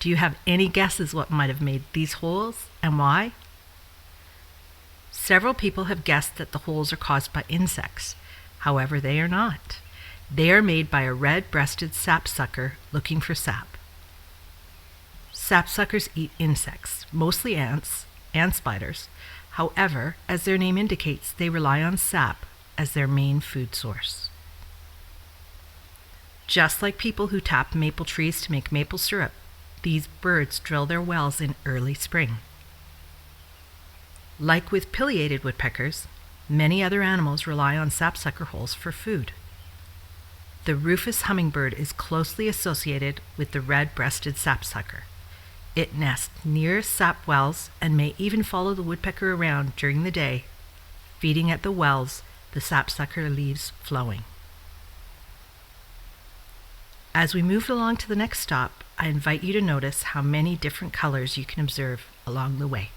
Do you have any guesses what might have made these holes and why? Several people have guessed that the holes are caused by insects. However, they are not. They are made by a red-breasted sapsucker looking for sap. Sapsuckers eat insects, mostly ants and spiders. However, as their name indicates, they rely on sap as their main food source. Just like people who tap maple trees to make maple syrup, these birds drill their wells in early spring. Like with pileated woodpeckers, many other animals rely on sapsucker holes for food. The rufous hummingbird is closely associated with the red-breasted sapsucker. It nests near sap wells and may even follow the woodpecker around during the day, feeding at the wells the sapsucker leaves flowing. As we move along to the next stop, I invite you to notice how many different colors you can observe along the way.